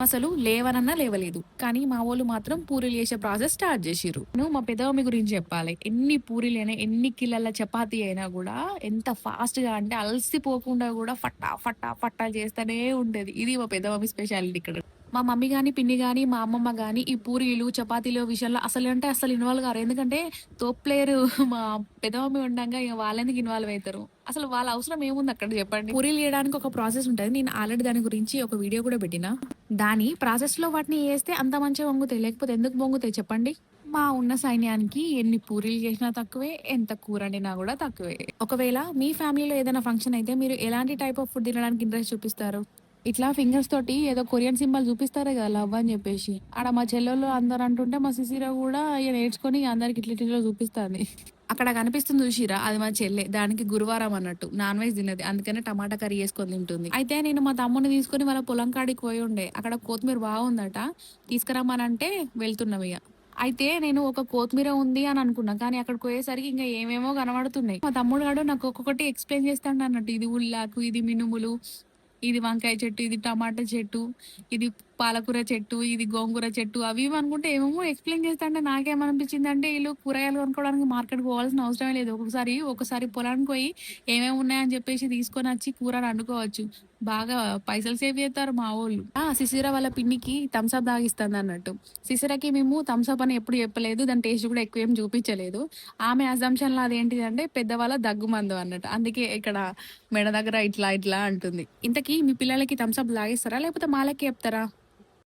అసలు లేవనన్నా లేవలేదు. కానీ మా వోళ్ళు మాత్రం పూరీలు చేసే ప్రాసెస్ స్టార్ట్ జేషిర్రు. నేను మా పెద్దమమ్మీ గురించి చెప్పాలి. ఎన్ని పూరీలైనా, ఎన్ని కిలోల చపాతీ అయినా గూడా ఎంత ఫాస్ట్‌గా అంటే అలసిపోకుండా గూడా ఫట్టా, ఫట్టా, ఫట్టా చేస్తనే ఉంటది. ఇది మా పెద్దమమ్మీ స్పెషాలిటీ ఇక్కడ. మా మమ్మీ గాని, పిన్ని గాని, మా అమ్మమ్మ గాని ఈ పూరీలు, చపాతీలు విషయంలో అసలంటే అస్సలు ఇన్వాల్వ్ గారు. ఎందుకంటే తోపు ప్లేయరు మా పెద్దమమ్మీ ఉండంగా ఇగ వాళ్ళెందుకు ఇన్వాల్వ్ అయితరు? అసలు వాళ్ళ అవసరం ఏముంది అక్కడ చెప్పండి? పూరీలు చేయడానికి ఒక ప్రాసెస్ ఉంటది. నేను ఆల్రెడీ దాని గురించి ఒక వీడియో కూడా పెట్టినా. దాని ప్రాసెస్‌లో వాటిని ఏస్తే అంత మంచిగా వంగుతాయి. లేకపోతే ఎందుకు పొంగుతాయి చెప్పండి? మా ఉన్న సైన్యానికి ఎన్ని పూరీలు చేసినా తక్కువే, ఎంత కూరొండినా గూడా తక్కువే. ఒకవేళ మీ ఫ్యామిలీలో ఏదైనా ఫంక్షన్ అయితే మీరు ఎలాంటి టైప్ ఆఫ్ ఫుడ్ తినడానికి ఇంట్రెస్ట్ చూపిస్తారు? ఇట్లా ఫింగర్స్ తోటి ఏదో కొరియన్ సింబల్ చూపిస్తారే కదా! లవ్ అని జెప్పేసి. ఆడ మా చెల్లోళ్ళు అందరూ అంటుంటే మా సిసిర గూడా ఇగ నేర్చుకొని అందరికి ఇట్లిట్లిట్లా చూపిస్తాంది. అక్కడ కనిపిస్తుంది చూసిర్రా? అది మా చెల్లె. దానికి గురువారం అన్నట్టు. నాన్ వెజ్ తినది. అందుకనే టమాటా కర్రీ చేసుకొని తింటుంది. అయితే నేను మా తమ్ముడిని తీసుకొని వాళ్ళ పొలం కాడికి పోయుండే. అక్కడ కొత్తిమీర బాగుందట. తీసుకురమ్మనంటే వెళ్తున్నామిగ. అయితే నేను ఒక కొత్తిమీర ఉంది అని అనుకున్నా. కానీ అక్కడికి పోయేసరికి ఇంక ఏమేమో కనబడుతున్నాయి. మా తమ్ముడు గాడు నాకు ఒక్కొక్కటి ఎక్స్‌ప్లెయిన్ చేస్తాడన్నట్టు. ఇది ఉల్లాకు, ఇది మినుములు, ఇది వంకాయ చెట్టు, ఇది టమాటా చెట్టు, ఇది పాలకూర చెట్టు, ఇది గోంగూర చెట్టు అవి ఇవి అనుకుంటే ఏమేమో ఎక్స్‌ప్లెయిన్ చేస్తాంటే నాకేమనిపించిందంటే ఈళ్ళు కూరగాయలు కొనుక్కోవడానికి మార్కెట్‌కి పోవాల్సిన అవసరమే లేదు. ఒకసారి పొలానికి పోయి ఏమేమి ఉన్నాయని చెప్పేసి తీసుకొనొచ్చి కూరని వండుకోవచ్చు. బాగా పైసలు సేవ్ చేత్తారు మా వోళ్ళు. సిసిర వాళ్ళ పిన్నికి థమ్స్ అప్ తాగిస్తాందన్నట్టు. సిసిరకి మేము థమ్స్ అప్ అని ఎప్పుడు చెప్పలేదు. దాని టేస్ట్ కూడా ఎక్కువ ఏం చూపించలేదు. ఆమె అజంప్షన్‌లో అదేంటిదంటే పెద్దవాళ్ళ దగ్గుమందు అన్నట్టు. అందుకే ఇక్కడ మెడ దగ్గర ఇట్లా ఇట్లా అంటుంది. ఇంతకీ మీ పిల్లలకి థమ్స్ అప్ తాగిస్తారా? లేకపోతే మా లెక్క చెప్తారా?